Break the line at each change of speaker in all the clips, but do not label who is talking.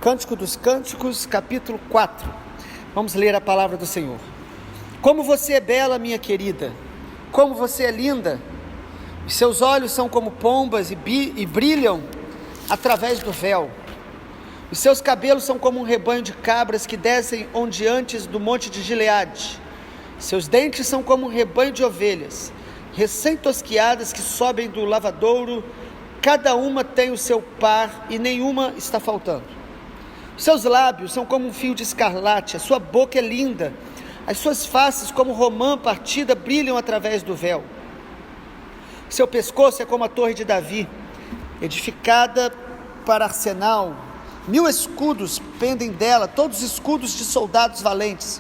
Cântico dos Cânticos, capítulo 4. Vamos ler a palavra do Senhor. Como você é bela, minha querida, como você é linda. Os seus olhos são como pombas e brilham através do véu. Os seus cabelos são como um rebanho de cabras que descem ondeantes do monte de Gileade. Seus dentes são como um rebanho de ovelhas, recém-tosquiadas que sobem do lavadouro. Cada uma tem o seu par e nenhuma está faltando. Seus lábios são como um fio de escarlate, a sua boca é linda, as suas faces como romã partida brilham através do véu. Seu pescoço é como a torre de Davi, edificada para arsenal. 1000 escudos pendem dela, todos escudos de soldados valentes.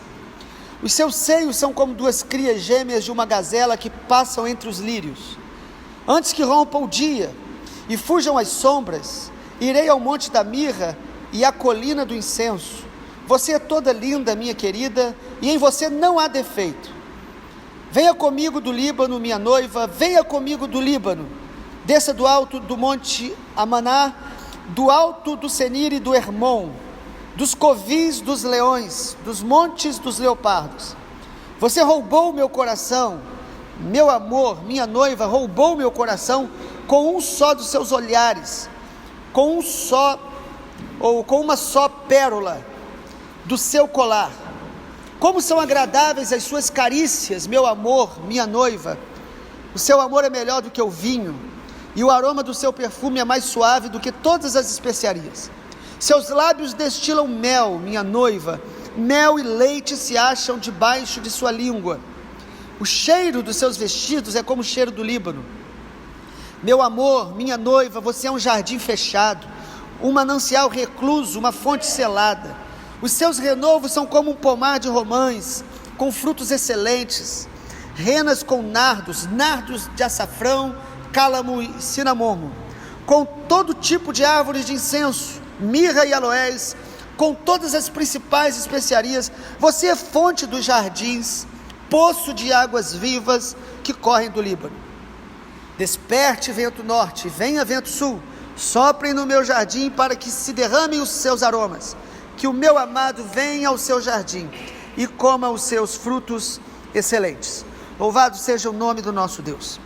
Os seus seios são como 2 crias gêmeas de uma gazela que passam entre os lírios. Antes que rompa o dia e fujam as sombras, irei ao monte da mirra e à colina do incenso. Você é toda linda, minha querida, e em você não há defeito. Venha comigo do Líbano, minha noiva, venha comigo do Líbano. Desça do alto do monte Amaná, do alto do Senir e do Hermon, dos covis dos leões, dos montes dos leopardos. Você roubou meu coração, meu amor, minha noiva, roubou meu coração com um só dos seus olhares, com uma só pérola do seu colar. Como são agradáveis as suas carícias, meu amor, minha noiva. O seu amor é melhor do que o vinho, e o aroma do seu perfume é mais suave do que todas as especiarias. Seus lábios destilam mel, minha noiva, mel e leite se acham debaixo de sua língua. O cheiro dos seus vestidos é como o cheiro do Líbano. Meu amor, minha noiva, você é um jardim fechado, um manancial recluso, uma fonte selada. Os seus renovos são como um pomar de romãs, com frutos excelentes, renas com nardos de açafrão, cálamo e cinamomo, com todo tipo de árvores de incenso, mirra e aloés, com todas as principais especiarias. Você é fonte dos jardins, poço de águas vivas que correm do Líbano. Desperte, vento norte, venha, vento sul, soprem no meu jardim para que se derramem os seus aromas. Que o meu amado venha ao seu jardim e coma os seus frutos excelentes. Louvado seja o nome do nosso Deus.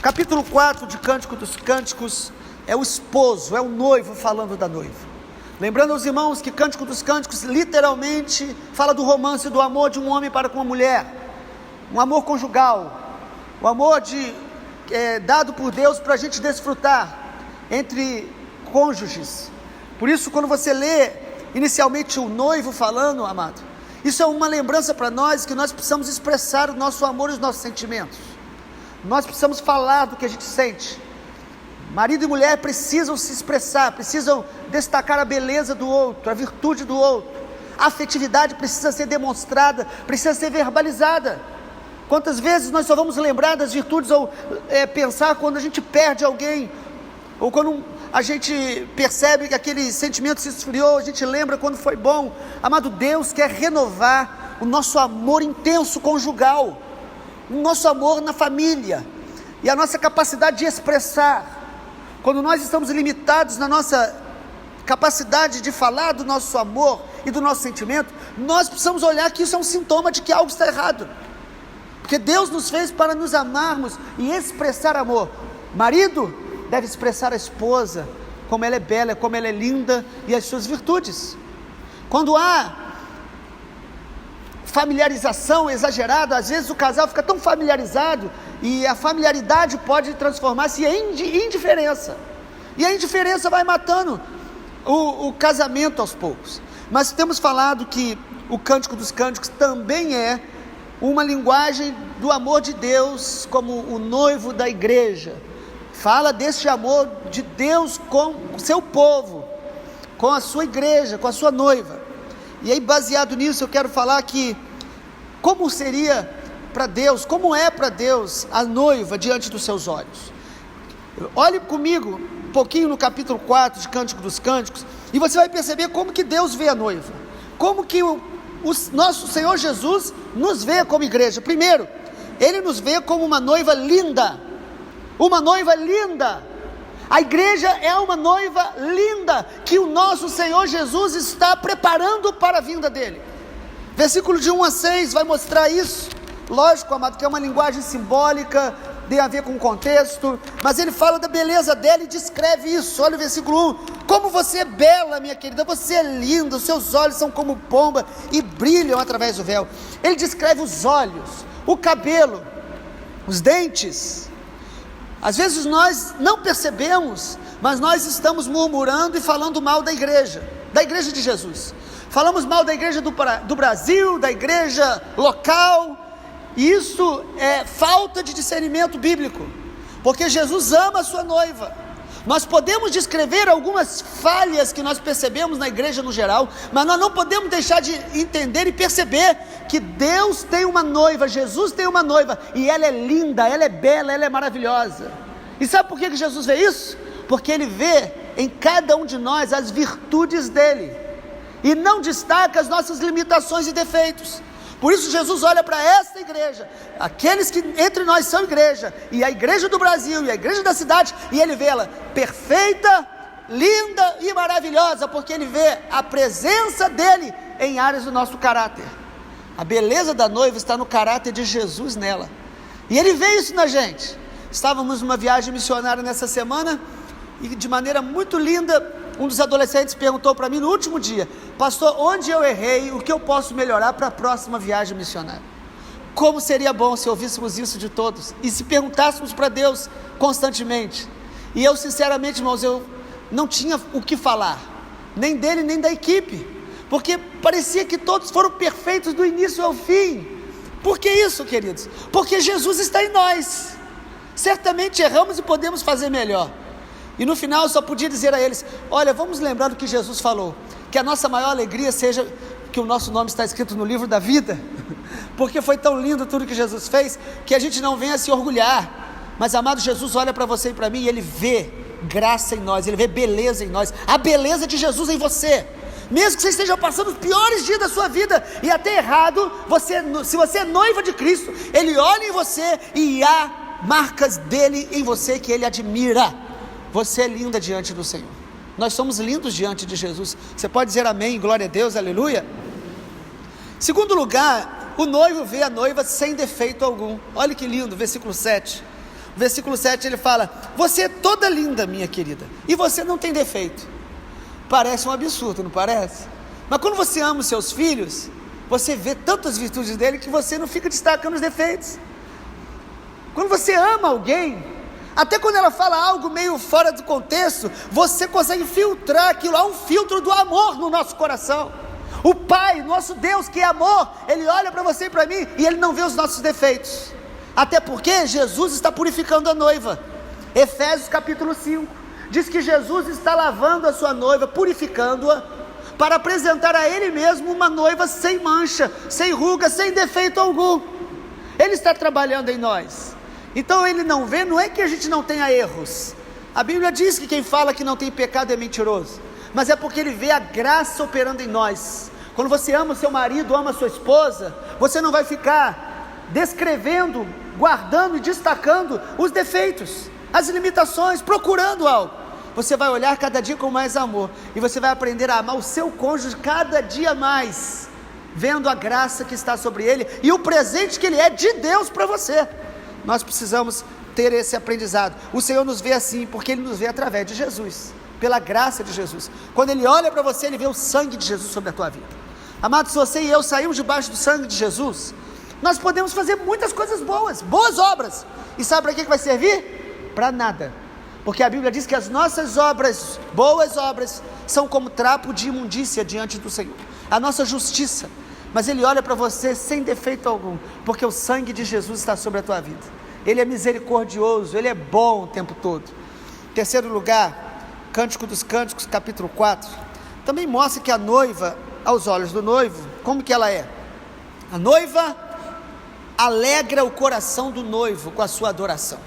Capítulo 4 de Cântico dos Cânticos é o esposo, é o noivo falando da noiva. Lembrando aos irmãos que Cântico dos Cânticos literalmente fala do romance do amor de um homem para com uma mulher, um amor conjugal, o amor dado por Deus para a gente desfrutar entre cônjuges. Por isso, quando você lê inicialmente o noivo falando, amado, isso é uma lembrança para nós que nós precisamos expressar o nosso amor e os nossos sentimentos. Nós precisamos falar do que a gente sente. Marido e mulher precisam se expressar, precisam destacar a beleza do outro, a virtude do outro. A afetividade precisa ser demonstrada, precisa ser verbalizada. Quantas vezes nós só vamos lembrar das virtudes ou pensar quando a gente perde alguém, ou quando a gente percebe que aquele sentimento se esfriou, a gente lembra quando foi bom. Amado, Deus quer renovar o nosso amor intenso conjugal, o nosso amor na família, e a nossa capacidade de expressar. Quando nós estamos limitados na nossa capacidade de falar do nosso amor e do nosso sentimento, nós precisamos olhar que isso é um sintoma de que algo está errado, porque Deus nos fez para nos amarmos e expressar amor. Marido deve expressar a esposa, como ela é bela, como ela é linda, e as suas virtudes. Quando há familiarização exagerada, às vezes o casal fica tão familiarizado, e a familiaridade pode transformar-se em indiferença, e a indiferença vai matando o casamento aos poucos. Mas temos falado que o Cântico dos Cânticos também é uma linguagem do amor de Deus, como o noivo da igreja. Fala desse amor de Deus com o seu povo, com a sua igreja, com a sua noiva. E aí, baseado nisso, eu quero falar que como seria para Deus, como é para Deus a noiva diante dos seus olhos. Olhe comigo um pouquinho no capítulo 4 de Cântico dos Cânticos, e você vai perceber como que Deus vê a noiva, como que o nosso Senhor Jesus nos vê como igreja. Primeiro, Ele nos vê como uma noiva linda, A igreja é uma noiva linda, que o nosso Senhor Jesus está preparando para a vinda dele. Versículo de 1 a 6 vai mostrar isso. Lógico, amado, que é uma linguagem simbólica, tem a ver com o contexto, mas ele fala da beleza dela e descreve isso. Olha o versículo 1: como você é bela, minha querida, você é linda, os seus olhos são como pomba e brilham através do véu. Ele descreve os olhos, o cabelo, os dentes. Às vezes nós não percebemos, mas nós estamos murmurando e falando mal da igreja de Jesus. Falamos mal da igreja do Brasil, da igreja local. E isso é falta de discernimento bíblico, porque Jesus ama a sua noiva. Nós podemos descrever algumas falhas que nós percebemos na igreja no geral, mas nós não podemos deixar de entender e perceber que Deus tem uma noiva, Jesus tem uma noiva, e ela é linda, ela é bela, ela é maravilhosa. E sabe por que Jesus vê isso? Porque Ele vê em cada um de nós as virtudes dEle, e não destaca as nossas limitações e defeitos. Por isso Jesus olha para esta igreja, aqueles que entre nós são igreja, e a igreja do Brasil, e a igreja da cidade, e Ele vê ela perfeita, linda e maravilhosa, porque Ele vê a presença dEle em áreas do nosso caráter. A beleza da noiva está no caráter de Jesus nela, e Ele vê isso na gente. Estávamos numa viagem missionária nessa semana, e de maneira muito linda, um dos adolescentes perguntou para mim no último dia: pastor, onde eu errei, o que eu posso melhorar para a próxima viagem missionária? Como seria bom se ouvíssemos isso de todos, e se perguntássemos para Deus constantemente. E eu sinceramente, irmãos, eu não tinha o que falar, nem dele, nem da equipe, porque parecia que todos foram perfeitos do início ao fim. Por que isso, queridos? Porque Jesus está em nós. Certamente erramos e podemos fazer melhor. E no final eu só podia dizer a eles: olha, vamos lembrar do que Jesus falou, que a nossa maior alegria seja que o nosso nome está escrito no livro da vida, porque foi tão lindo tudo que Jesus fez, que a gente não venha se orgulhar. Mas amado, Jesus olha para você e para mim, e Ele vê graça em nós, Ele vê beleza em nós, a beleza de Jesus em você. Mesmo que você esteja passando os piores dias da sua vida, e até errado, se você é noiva de Cristo, Ele olha em você, e há marcas dEle em você que Ele admira. Você é linda diante do Senhor. Nós somos lindos diante de Jesus. Você pode dizer amém, glória a Deus, aleluia? Segundo lugar, o noivo vê a noiva sem defeito algum. Olha que lindo, versículo 7. Versículo 7 ele fala: você é toda linda, minha querida, e você não tem defeito. Parece um absurdo, não parece? Mas quando você ama os seus filhos, você vê tantas virtudes dele que você não fica destacando os defeitos. Quando você ama alguém, até quando ela fala algo meio fora do contexto, você consegue filtrar aquilo. Há um filtro do amor no nosso coração. O Pai, nosso Deus que é amor, Ele olha para você e para mim, e Ele não vê os nossos defeitos. Até porque Jesus está purificando a noiva. Efésios capítulo 5 diz que Jesus está lavando a sua noiva, purificando-a, para apresentar a Ele mesmo uma noiva sem mancha, sem ruga, sem defeito algum. Ele está trabalhando em nós. Então Ele não vê, não é que a gente não tenha erros. A Bíblia diz que quem fala que não tem pecado é mentiroso, mas é porque Ele vê a graça operando em nós. Quando você ama o seu marido, ama a sua esposa, você não vai ficar descrevendo, guardando e destacando os defeitos, as limitações, procurando algo. Você vai olhar cada dia com mais amor, e você vai aprender a amar o seu cônjuge cada dia mais, vendo a graça que está sobre ele, e o presente que ele é de Deus para você. Nós precisamos ter esse aprendizado. O Senhor nos vê assim, porque Ele nos vê através de Jesus, pela graça de Jesus. Quando Ele olha para você, Ele vê o sangue de Jesus sobre a tua vida. Amados, se você e eu saímos debaixo do sangue de Jesus, nós podemos fazer muitas coisas boas obras. E sabe para que vai servir? Para nada. Porque a Bíblia diz que as nossas obras, boas obras, são como trapo de imundícia diante do Senhor. A nossa justiça. Mas Ele olha para você sem defeito algum, porque o sangue de Jesus está sobre a tua vida. Ele é misericordioso, Ele é bom o tempo todo. Terceiro lugar, Cântico dos Cânticos, capítulo 4, também mostra que a noiva, aos olhos do noivo, como que ela é? A noiva alegra o coração do noivo com a sua adoração.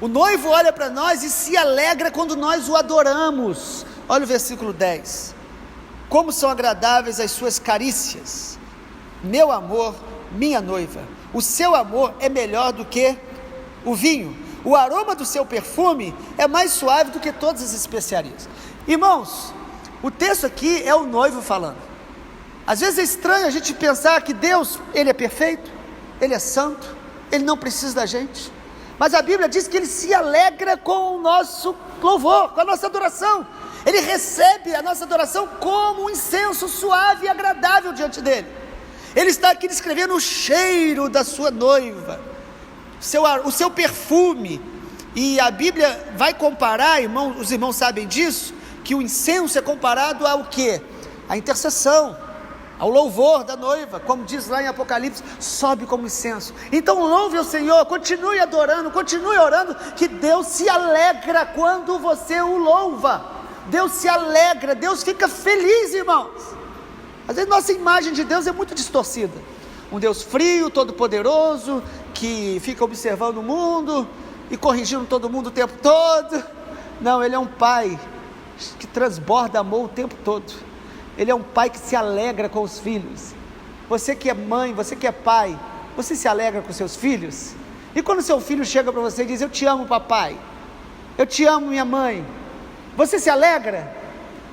O noivo olha para nós e se alegra quando nós o adoramos. Olha o versículo 10. Como são agradáveis as suas carícias, meu amor, minha noiva. O seu amor é melhor do que o vinho. o aroma do seu perfume é mais suave do que todas as especiarias. Irmãos, o texto aqui é o noivo falando. Às vezes é estranho a gente pensar que Deus, Ele é perfeito, Ele é santo, Ele não precisa da gente, mas a Bíblia diz que Ele se alegra com o nosso louvor, com a nossa adoração. Ele recebe a nossa adoração como um incenso suave e agradável diante dEle. Ele está aqui descrevendo o cheiro da sua noiva, o seu perfume, e a Bíblia vai comparar, os irmãos sabem disso, que o incenso é comparado ao quê? A intercessão, ao louvor da noiva, como diz lá em Apocalipse, sobe como incenso. Então louve ao Senhor, continue adorando, continue orando, que Deus se alegra quando você o louva. Deus se alegra, Deus fica feliz, irmãos. Às vezes nossa imagem de Deus é muito distorcida, um Deus frio, todo poderoso, que fica observando o mundo e corrigindo todo mundo o tempo todo. Não, Ele é um Pai que transborda amor o tempo todo. Ele é um Pai que se alegra com os filhos. Você que é mãe, você que é pai, você se alegra com seus filhos? E quando seu filho chega para você e diz: eu te amo, papai, eu te amo, minha mãe, você se alegra?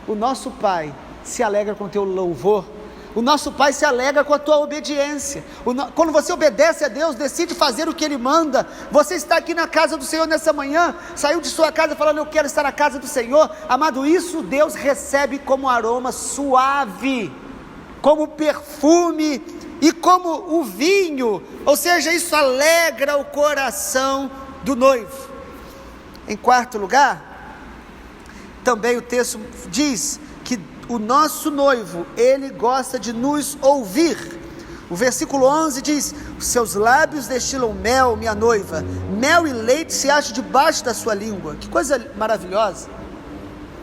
O nosso Pai se alegra com o teu louvor. O nosso Pai se alegra com a tua obediência. Quando você obedece a Deus, decide fazer o que Ele manda. Você está aqui na casa do Senhor nessa manhã, saiu de sua casa falando: eu quero estar na casa do Senhor. Amado, isso Deus recebe como aroma suave, como perfume e como o vinho. Ou seja, isso alegra o coração do noivo. Em quarto lugar, também o texto diz que o nosso noivo, Ele gosta de nos ouvir. O versículo 11 diz: os seus lábios destilam mel, minha noiva, mel e leite se acham debaixo da sua língua. Que coisa maravilhosa,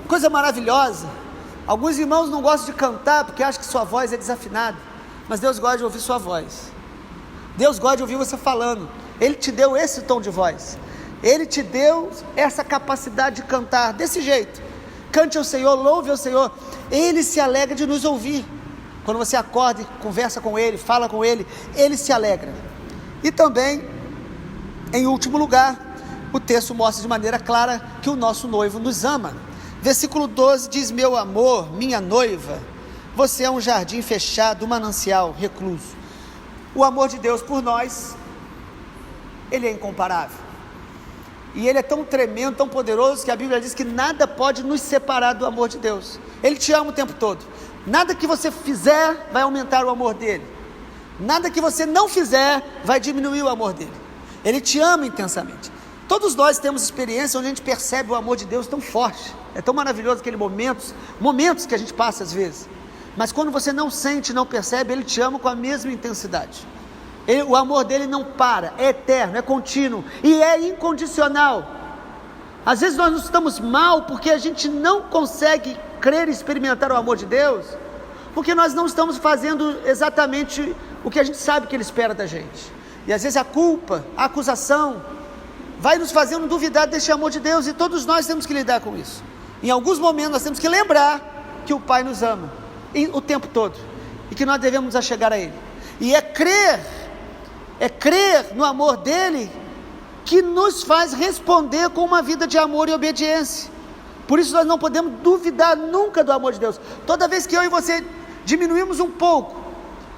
coisa maravilhosa. Alguns irmãos não gostam de cantar porque acham que sua voz é desafinada, mas Deus gosta de ouvir sua voz. Deus gosta de ouvir você falando. Ele te deu esse tom de voz, Ele te deu essa capacidade de cantar desse jeito. Cante ao Senhor, louve ao Senhor. Ele se alegra de nos ouvir. Quando você acorda e conversa com Ele, fala com Ele, Ele se alegra. E também, em último lugar, o texto mostra de maneira clara que o nosso noivo nos ama. Versículo 12 diz: meu amor, minha noiva, você é um jardim fechado, um manancial recluso. O amor de Deus por nós, Ele é incomparável. E Ele é tão tremendo, tão poderoso, que a Bíblia diz que nada pode nos separar do amor de Deus. Ele te ama o tempo todo. Nada que você fizer vai aumentar o amor dEle. Nada que você não fizer vai diminuir o amor dEle. Ele te ama intensamente. Todos nós temos experiência onde a gente percebe o amor de Deus tão forte. É tão maravilhoso aqueles momentos que a gente passa às vezes. Mas quando você não sente, não percebe, Ele te ama com a mesma intensidade. O amor dEle não para, é eterno, é contínuo e é incondicional. Às vezes nós estamos mal porque a gente não consegue crer e experimentar o amor de Deus, porque nós não estamos fazendo exatamente o que a gente sabe que Ele espera da gente. E às vezes a culpa, a acusação vai nos fazendo duvidar desse amor de Deus, e todos nós temos que lidar com isso. Em alguns momentos nós temos que lembrar que o Pai nos ama o tempo todo, e que nós devemos nos achegar a Ele. E é crer no amor dEle que nos faz responder com uma vida de amor e obediência. Por isso nós não podemos duvidar nunca do amor de Deus. Toda vez que eu e você diminuímos um pouco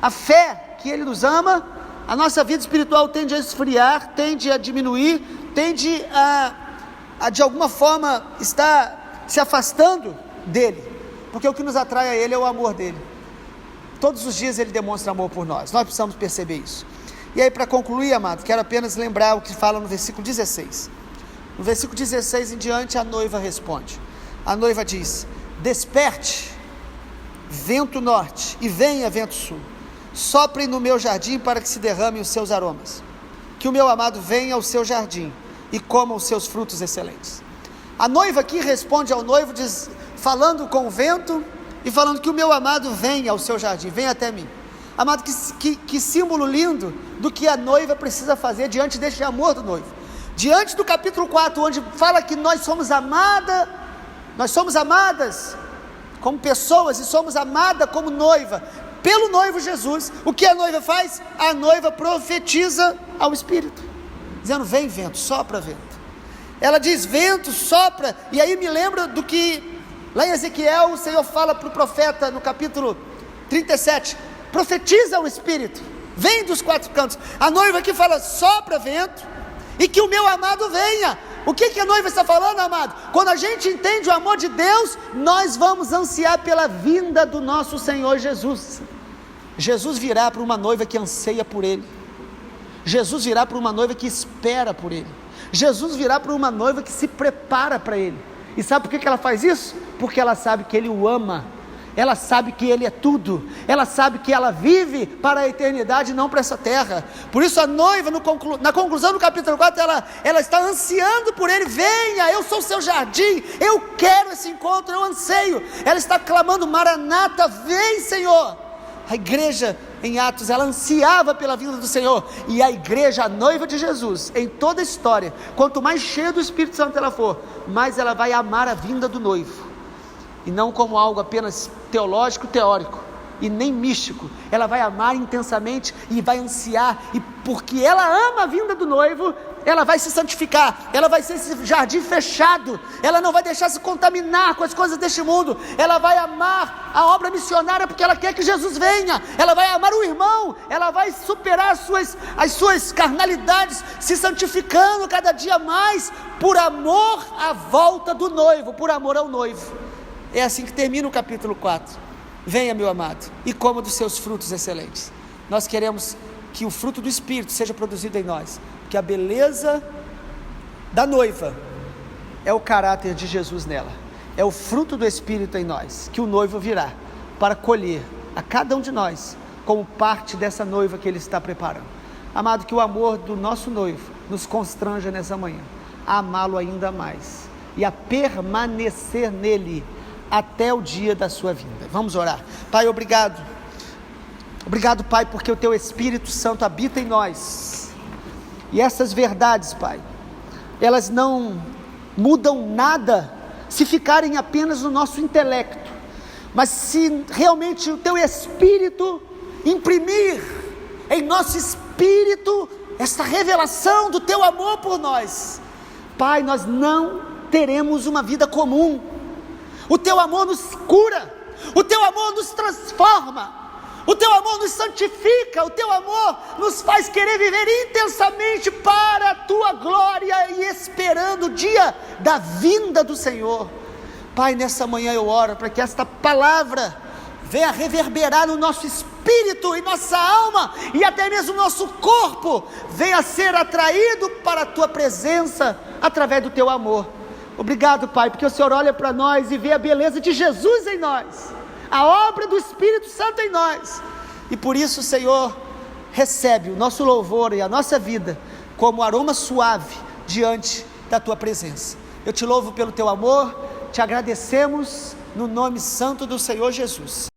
a fé que Ele nos ama, a nossa vida espiritual tende a esfriar, tende a diminuir, tende a de alguma forma estar se afastando dEle, porque o que nos atrai a Ele é o amor dEle. Todos os dias Ele demonstra amor por nós precisamos perceber isso. E aí, para concluir, amado, quero apenas lembrar o que fala no versículo 16. No versículo 16 em diante, a noiva responde. A noiva diz: desperte, vento norte, e venha, vento sul. Soprem no meu jardim para que se derramem os seus aromas. Que o meu amado venha ao seu jardim e coma os seus frutos excelentes. A noiva aqui responde ao noivo, falando com o vento e falando que o meu amado venha ao seu jardim, venha até mim. Amado, que símbolo lindo do que a noiva precisa fazer diante deste amor do noivo. Diante do capítulo 4, onde fala que nós somos amadas como pessoas e somos amadas como noiva, pelo noivo Jesus. O que a noiva faz? A noiva profetiza ao Espírito, dizendo: vem vento, sopra vento. ela diz: vento, sopra. E aí me lembra do que lá em Ezequiel o Senhor fala para o profeta no capítulo 37, profetiza o Espírito, vem dos quatro cantos. A noiva aqui fala: sopra vento, e que o meu amado venha. O que a noiva está falando, amado? Quando a gente entende o amor de Deus, nós vamos ansiar pela vinda do nosso Senhor Jesus. Jesus virá para uma noiva que anseia por Ele. Jesus virá para uma noiva que espera por Ele. Jesus virá para uma noiva que se prepara para Ele. E sabe por que ela faz isso? Porque ela sabe que Ele o ama. Ela sabe que Ele é tudo. Ela sabe que ela vive para a eternidade, não para essa terra. Por isso a noiva, na conclusão do capítulo 4, ela está ansiando por Ele. Venha, eu sou o seu jardim, eu quero esse encontro, eu anseio. Ela está clamando: Maranata, vem, Senhor. A igreja em Atos, ela ansiava pela vinda do Senhor. E a igreja, a noiva de Jesus, em toda a história, quanto mais cheia do Espírito Santo ela for, mais ela vai amar a vinda do noivo. E não como algo apenas teológico, teórico, e nem místico. Ela vai amar intensamente e vai ansiar, e porque ela ama a vinda do noivo, ela vai se santificar, ela vai ser esse jardim fechado, ela não vai deixar se contaminar com as coisas deste mundo, ela vai amar a obra missionária, porque ela quer que Jesus venha, ela vai amar o irmão, ela vai superar as suas carnalidades, se santificando cada dia mais, por amor à volta do noivo, por amor ao noivo. É assim que termina o capítulo 4. Venha, meu amado, e coma dos seus frutos excelentes. Nós queremos que o fruto do Espírito seja produzido em nós, que a beleza da noiva é o caráter de Jesus nela, é o fruto do Espírito em nós, que o noivo virá para colher a cada um de nós como parte dessa noiva que Ele está preparando. Amado, que o amor do nosso noivo nos constranja nessa manhã a amá-lo ainda mais e a permanecer nele até o dia da sua vinda. Vamos orar. Pai, obrigado, Pai, porque o Teu Espírito Santo habita em nós, e essas verdades, Pai, elas não mudam nada se ficarem apenas no nosso intelecto, mas se realmente o Teu Espírito imprimir em nosso espírito esta revelação do Teu amor por nós, Pai, nós não teremos uma vida comum. O Teu amor nos cura, o Teu amor nos transforma, o Teu amor nos santifica, o Teu amor nos faz querer viver intensamente para a Tua glória e esperando o dia da vinda do Senhor. Pai, nessa manhã eu oro para que esta palavra venha reverberar no nosso espírito, em nossa alma e até mesmo no nosso corpo, venha ser atraído para a Tua presença através do Teu amor. Obrigado, Pai, porque o Senhor olha para nós e vê a beleza de Jesus em nós, a obra do Espírito Santo em nós, e por isso, Senhor, recebe o nosso louvor e a nossa vida como aroma suave diante da Tua presença. Eu te louvo pelo Teu amor, te agradecemos no nome santo do Senhor Jesus.